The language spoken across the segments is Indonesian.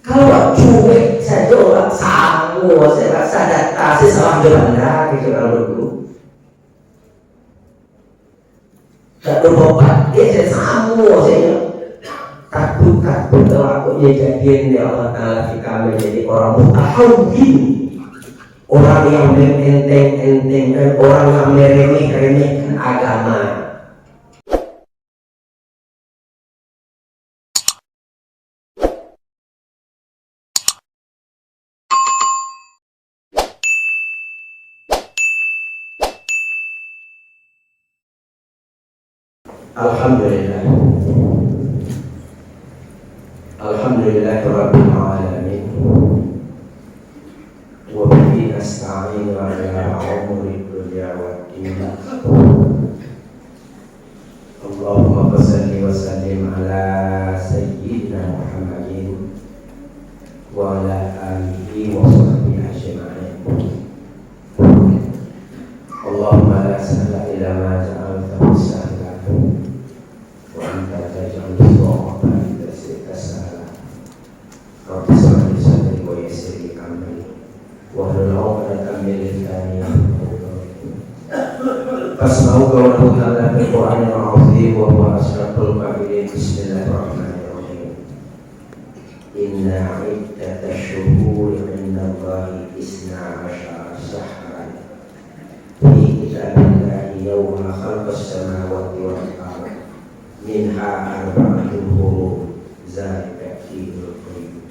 Kalau cuek saja orang sangu, saya rasa data saya salah belanda gitu kalau dulu. Tak berobat, saya sangu saya takut kalau aku jadian ya Allah Taala kita menjadi orang mutahawwin, orang yang menteng-entengkan, orang yang meremeh-remehkan agama. Alhamdulillah. Alhamdulillahirabbil alamin. Wa bihi nasta'inu 'ala umuri dunya waddin. Allahumma shalli wa sallim 'ala sayyidina Muhammadin wa 'ala alihi wa sahbihi ajma'in. Allahumma la sahla illa ma ja'altahu sahlan wa anta taj'alus sa'aba idza shi'ta sahlan. Rabbi shrah li sadri wa yassir li amri wahlul 'uqdatam min lisani yafqahu qawli. Fasma'u qawlahu ta'ala fil Qur'anil 'azim wa huwa asyraful qabilin. Bismillahirrahmanirrahim. Inna 'iddatash shuhuri 'indallahi 12 shahran fi kitabillahi yawma khalaqas samawati wal ardh minha arba'atun hurum zalika dinul qayyim.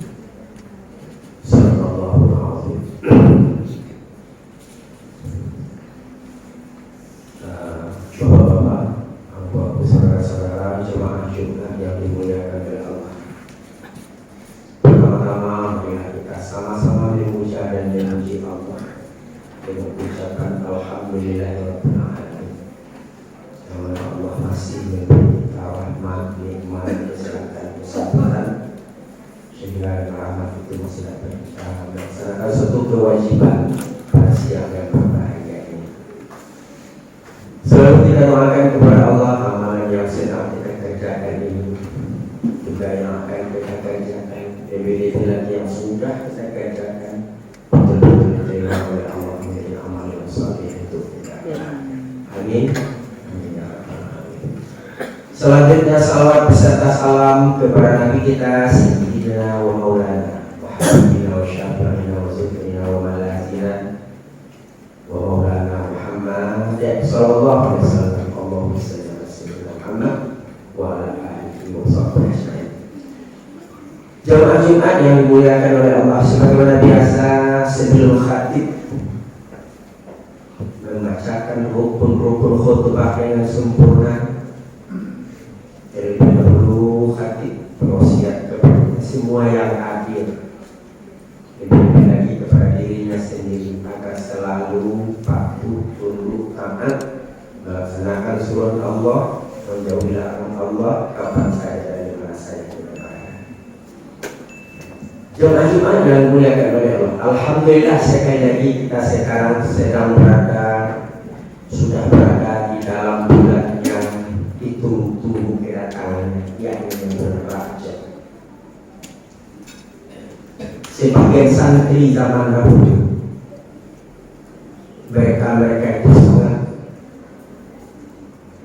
Sallallahu alaihi Bapak-bapak, abu-abu, saudara-saudara, jemaah Jumat yang dimuliakan oleh Allah. Pertama-tama marilah kita sama-sama memuja dan memuji Allah dengan ucapan alhamdulillahirabbil alamin. Yang mana Allah masih memberi kita rahmat, nikmat, kesehatan, kesabaran, sehingga rahmat itu masih dapat kita melaksanakan suatu kewajiban pada siang yang berbahagia ini. Selalu kita doakan kepada Allah amalan yang sedang kita kerjakan ini, juga yang akan kita kerjakan, demi-demi yang sudah kita kerjakan, betul-betul diterima oleh Allah menjadi amal yang saleh untuk kita. Amin. Selanjutnya salawat beserta salam kepada Nabi kita Sayyidina wa Maulana wa Habibina wa Syafi'ina wa Zukrina wa Malazina wa Maulana Muhammad sallallahu alaihi wasallam. Allahumma shalli ala sayyidina Muhammad wa ala alihi wa sahbihi ajma'in. Jamaah Jumat yang dimuliakan oleh Allah, sebagaimana biasa sebelum khatib membacakan rukun-rukun khutbah dengan sempurna, terlebih dahulu khatib berwasiat kepada semua yang hadir, lebih lagi kepada dirinya sendiri agar selalu patuh, tunduk, taat, melaksanakan surat Allah, menjauhi larangan Allah kapan saja dan di mana saja kita berada. Jemaah Jumat yang dimuliakan oleh Allah, alhamdulillah sekali lagi kita sekarang sudah berada di dalam bulan yang ditunggu kedatangannya, yakni bulan Rajab. Sebagian santri zaman dahulu, mereka itu sangat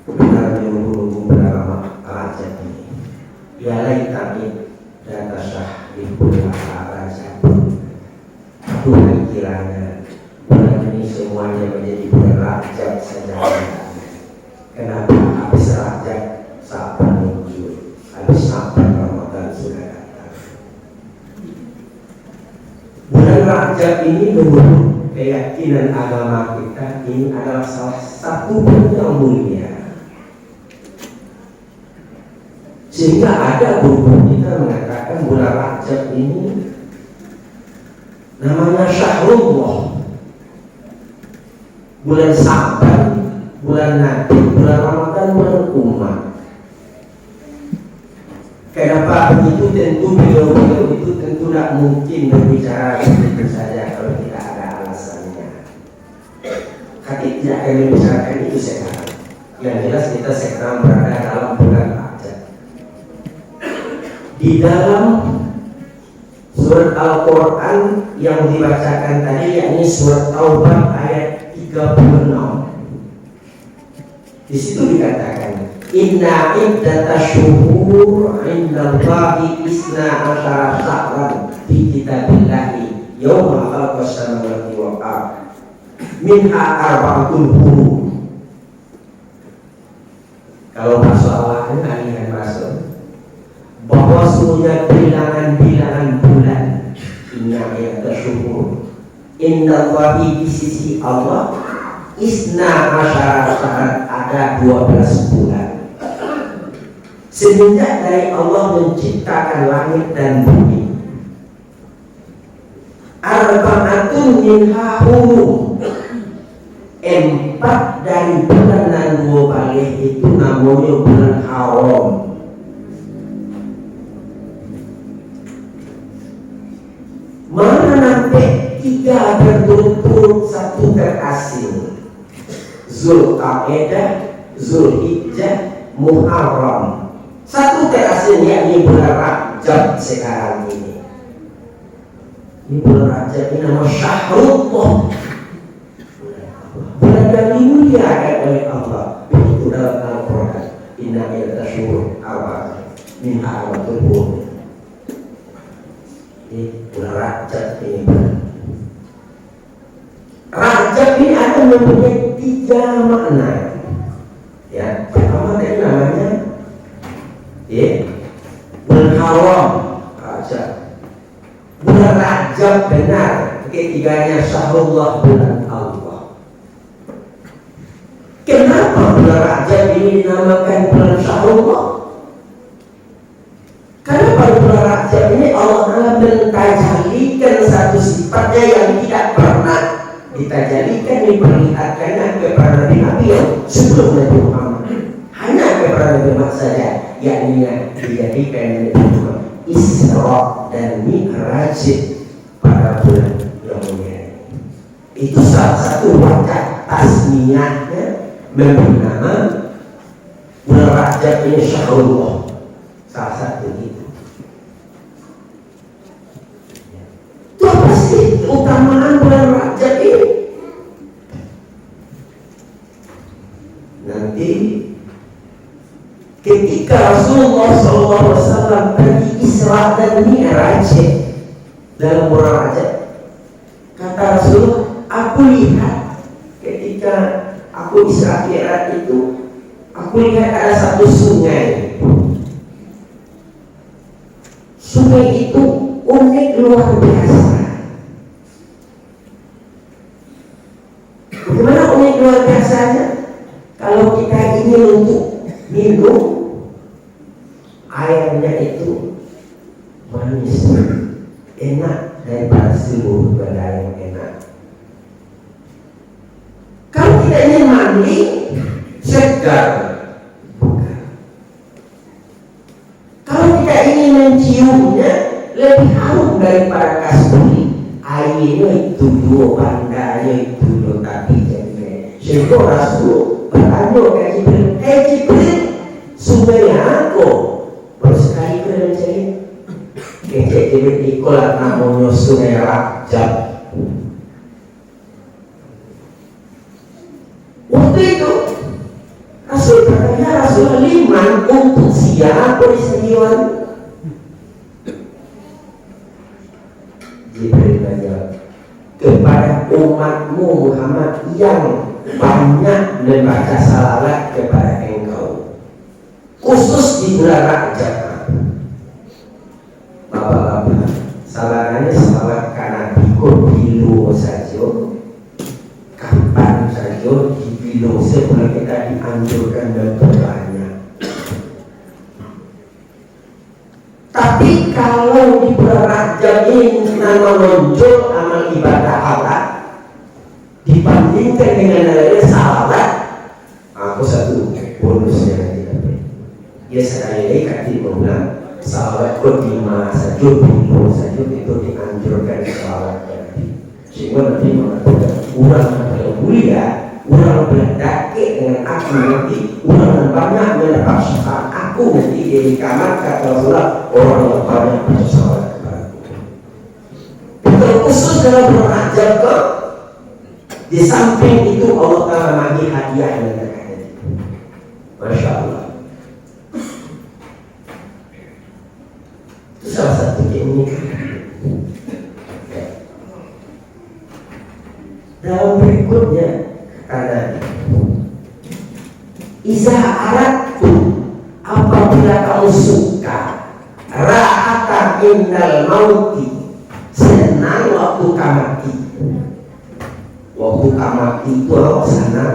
benar menunggu bulan Rajab ini. Ya laitani data syah di bulan Rajab. Tuhan kiranya bulan ini semuanya menjadi bulan Rajab saja. Kenapa? Habis Rajab Sa'ban muncul, habis Sa'ban Ramadan sudah datang. Bulan Rajab ini menurut keyakinan agama kita ini adalah salah satu bulan yang mulia. Sehingga ada guru kita mengatakan bulan Rajab ini namanya Syahrullah, bulan Sa'ban, bulan Nabi, bulan Ramadan, bulan umat. Kenapa begitu? Tentu beliau itu tentu tidak mungkin berbicara begitu saja kalau tidak ada alasannya. Kami tidak akan membicarakan itu sekarang. Yang jelas kita sekarang berada dalam bulan Rajab. Di dalam Surat Al-Quran yang dibacakan tadi yakni surat Taubah ayat 36. Di situ dikatakan, Inna iddatash syuhur indallahi isna asyara syahran fi kitabillahi yauma khalaqas samawati wal ardh minha arba'atun hurum. Kalau masalahnya kalian masuk bahwa semuanya bilangan-bilangan bulan, inna iddatash syuhur indallahi di sisi Allah isna asyara syahran, ada 12 bulan semenjak dari Allah menciptakan langit dan bumi. Arba'atun minha hurum, 4 dari bulan dan 2 balik itu namanya bulan haram. Mana nanti 3 berturut-turut satu terasing, Zulqa'dah, Zulhijjah, Muharram. Satu terasing yakni bulan Rajab sekarang ini. Ini bulan Rajab ini nama Syahrullah, bulan yang dimuliakan oleh Allah. Itu dalam Al-Quran. Inna iddatash syuhur min arba'atin hurum. Ini bulan Rajab ini. Rajab ini akan mempunyai 3 makna. Ya, pertama tadi namanya bulan haram, Rajab. Bulan Rajab benar, ketiganya Syahrullah, bulan Allah. Kenapa bulan Rajab ini dinamakan bulan Syahrullah? Karena pada bulan Rajab ini Allah mentajalikan satu sifatnya yang tidak pernah ditajalikan, diperlihatkannya kepada Nabi yang sebelum Nabi Muhammad, hanya kepada Nabi Muhammad saja, yakni dijadikan Nabi Muhammad Isra dan Mi'raj pada bulan yang mulia. Itu salah satu wajah tasmiyahnya memberi nama bulan Rajab ini Syahrullah, salah satu itu. Itu apa sih keutamaan bulan Rajab ini? Nanti ketika Rasulullah SAW pergi Isra dan Mi'raj dalam bulan Rajab, kata Rasulullah, aku lihat ketika aku Isra Mi'raj itu, aku lihat ada satu sungai. Sungai itu unik luar biasa. Bagaimana unik luar biasanya? Kalau kita ingin untuk minum, airnya itu manis, enak daripada seluruh benda yang enak. Kalau kita ingin mandi, segar, bukan. Kalau kita ingin menciumnya, lebih harum daripada kasuri. Airnya itu 2 bandanya itu 2 kaki jadinya. Sehingga Rasul bertanya ke Jibril, Jibril, sungainya aku baru sekali kena mencari. Kecek Jibril ikolah namanya sungai Rajab. Waktu itu Rasul bertanya, Rasul liman untuk siapa istimewa? Jibril menjawab, kepada umatmu Muhammad yang banyak membaca salawat kepada engkau, khusus di bulan Rajab. Bapak-bapak, salawatnya salawat karena bilo saja, kapan saja di bilo sebelum kita dianjurkan dan berbanyak. Tapi kalau di bulan Rajab ini nama muncul amal ibadah Allah dibandingkan dengan nilai salawat, aku satu bonusnya nanti dapat. Ya sekali lagi kaki mengulang salawat kodima saja, bilo saja itu dianjurkan salawat Nabi. Sehingga Nabi mengatakan orang yang mulia, orang berdaki dengan aku nanti, orang banyak mendapat syafaat aku nanti di kamar, kata Rasulullah, orang yang banyak bersalawat kepadaku. masalah berajab kok. Di samping itu Allah Ta'ala bagi hadiah yang terkait. Masya Allah. Itu salah satu keunikan. Dalam berikutnya kata Iza aradtu, apabila kamu suka ra'ata indal mauti, senang waktu kamati. Waktu kamati itu orang sana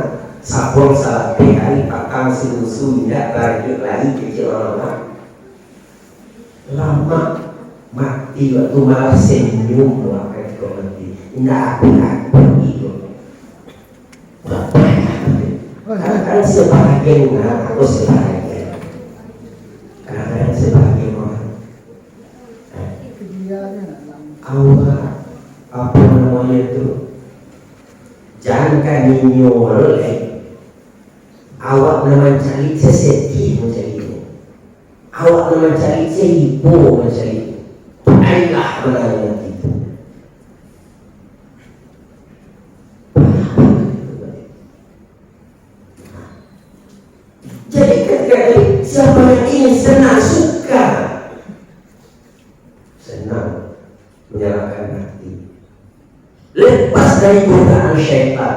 sabong salah hari pakang sinusu tidak balik lagi kecil orang lama mati waktu malah senyum waktu itu mati tidak api itu kadang-kadang sebagian atau sebagian kadang-kadang sebagian orang awal apa namanya itu jangan kaninyo oleh awak nama cari sesedih mencari awak nama cari sehipo mencari ayah menanya itu jadi ketika siapa yang ingin senang suka senang menyerahkan hati lepas dari godaan syaitan.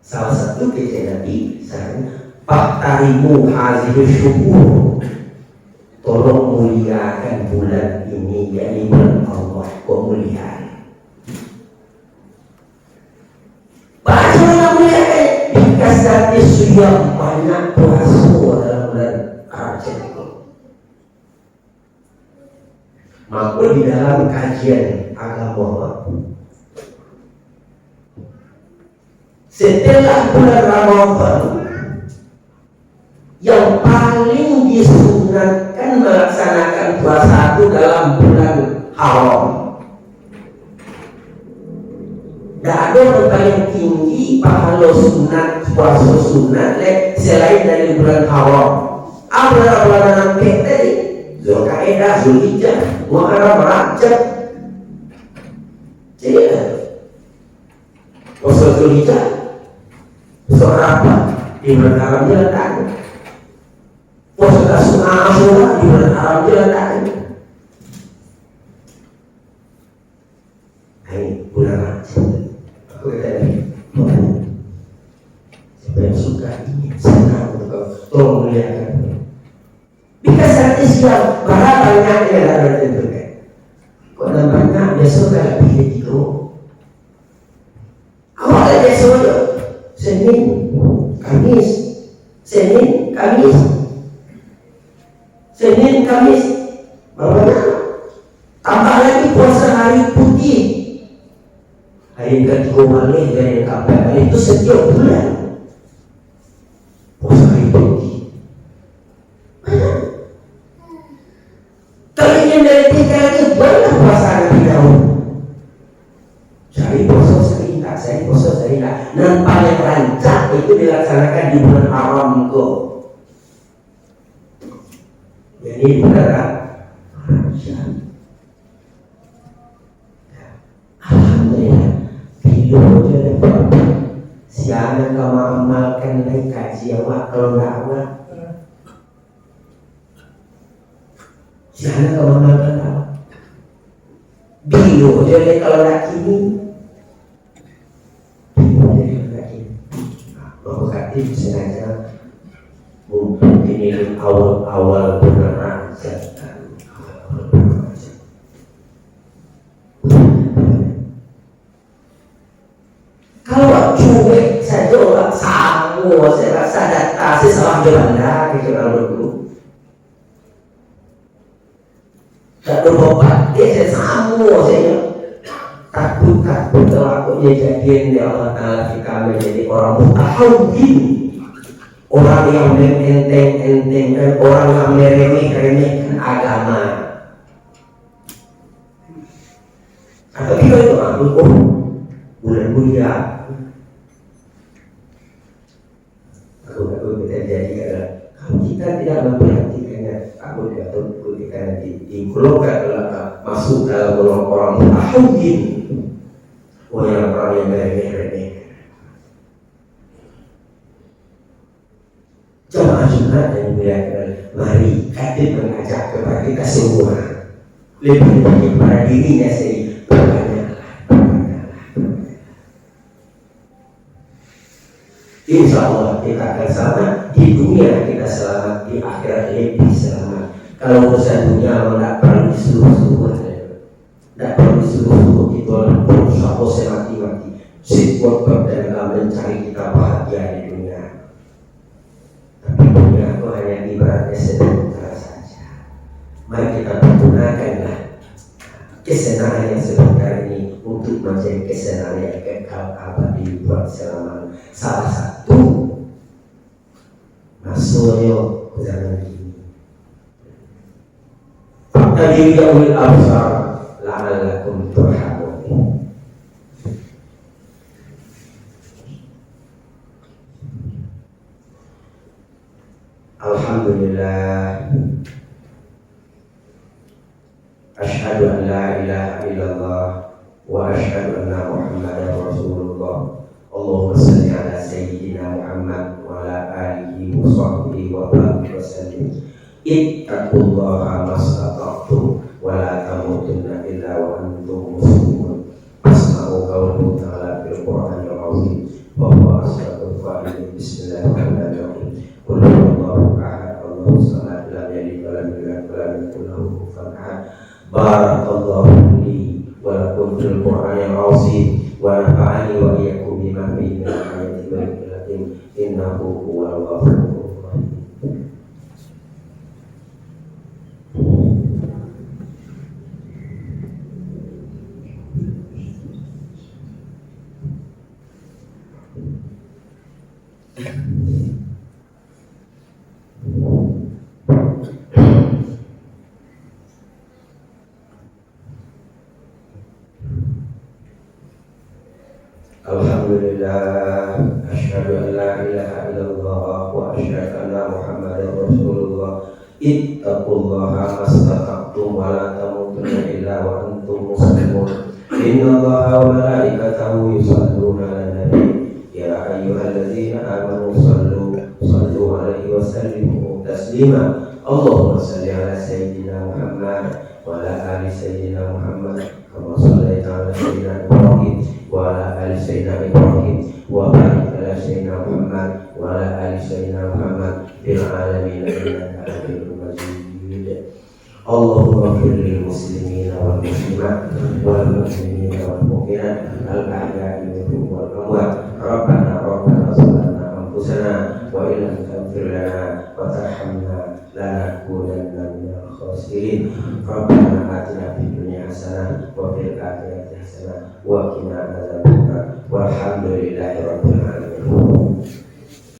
Salah satu kejadian Nabi misalnya faktarimu hazihi syukur, tolong muliakan bulan ini, yakni bulan Allah, kemuliaan. Bagaimana muliakan? Dikasih suyam banyak puasa dalam bulan Rajab itu. Maka di dalam kajian agama setelah bulan Ramadan yang paling disunatkan melaksanakan puasa itu dalam bulan haram. Tidak ada yang paling tinggi pahala sunat puasa sunat selain dari bulan haram. Apa bulan nanti tadi? Zulkaidah, Zulhijjah, Muharram, Rajab. Jadi puasa Zulhijjah, puasa apa? Di bulan haram diletakkan. Puasa Asyura di bulan haram diletakkan. Ini bulan Rajab. Aku kata siapa yang suka ini senang untuk tolong muliakan. Because arti siap berapa banyak yang ada ditentukan. Kok namanya besok ada pilih itu. Awak ada besok Senin, Kamis, Senin, Kamis, Senin, Kamis. Berapa? Tambah lagi puasa hari putih. Hari ketiga malih dari kapan malih itu setiap bulan. Puasa hari putih. Kalau ingin dari tiga lagi banyak puasa lebih dahulu. Cari puasa serintak, cari puasa serintak. Dan paling rancak itu dilaksanakan di bulan haram kok. Jadi bulan Rajab. Alhamdulillah. Video jadi siapa kau mengamalkan lagi kaji awak kalau nggak awak. Siapa kau mengamalkan awak. Bio jadi kalau nak kini. Bio jadi kalau nak kini. Bapak kata sengaja mungkin ini awal bulan Rajab. Kalau cuek saja orang samu, saya rasa data saya salah Belanda kira dulu. Tak berobat, dia saya samu saya takut takutnya jadian ya Allah Taala kita menjadi orang mutahawwin, orang yang menteng-enteng dan orang yang meremeh-remehkan agama. Atau kita itu bulan mulia. Aku kita jadi kalau kita tidak memperhatikannya, aku tidak tahu kita nanti digolongkan dalam masuk dalam golongan orang mutahawwin, orang yang remeh-remeh. Jamaah Jumat yang dimuliakan, mari kita mengajak kepada kita semua, lebih banyak pada dirinya sendiri, berbanyaklah. Insya Allah kita akan selamat di dunia, kita selamat di akhirat, lebih selamat. Kalau urusan dunia tidak perlu disuruh-suruh, tidak perlu disuruh-suruh, itu berusaha semati-mati, sekuat dalam mencari kita bahagia di dunia. Tapi dunia itu hanya ibaratnya sebentar saja. Mari kita pergunakanlah kesenangan yang sebentar ini untuk menjadi kesenangan yang kekal abadi buat selama. Salah satu masuknya zaman ini. Faktabiru ya ulil absar la'allakum turhamun. Alhamdulillah, asyhadu an la ilaha illallah wa asyhadu anna Muhammadar Rasulullah. Allahumma salli ala sayyidina Muhammad wa ala alihi wa sahbihi wa barik wa sallim. Ittaqullaha mastata'tum wa la tamutunna illa wa antum muslimun. Asma'u qawlahu ta'ala fil Qur'anil azim wa huwa asdaqul qa'ilin. Bismillahirrahmanirrahim. Qul huwallahu ahad, Allahu samad, lam yalid wa lam yulad wa lam yakul lahu kufuwan ahad. Barakallahu li wa lakum fil Qur'anil azim wa nafa'ani wa iyyakum bima fihi min ayati wa hikmatin innahu huwal ghafurur rahim. Alhamdulillah, asyhadu an la ilaha illallah wa asyhadu anna Muhammadar Rasulullah. Ittaqullaha mastata'tum wa la tamutunna illa wa antum muslimun. Innallaha wa malaikatahu yusholluna 'alan nabi. Ya ayyuhalladzina amanu sallu 'alaihi wa sallimu taslima. Allahumma shalli 'ala sayyidina Muhammad wa 'ala ali sayyidina Muhammad kama shallaita 'ala sayyidina Ibrahim wa 'ala ali sayyidina Ibrahim wa barik 'ala sayyidina Muhammad wa 'ala ali sayyidina Muhammad fil 'alamin innaka Hamidum Majid. Allahumma ighfir lil muslimina wal muslimat wal mu'minina wal mu'minat al ahya'i minhum wal amwat. Rabbana zalamna anfusana wa illam taghfir lana wa tarhamna lanakunanna minal khasirin. Rabbana atina fid dunya hasanah wa fil akhirati hasanah wa qina adzabannar. Walhamdulillahi rabbil alamin.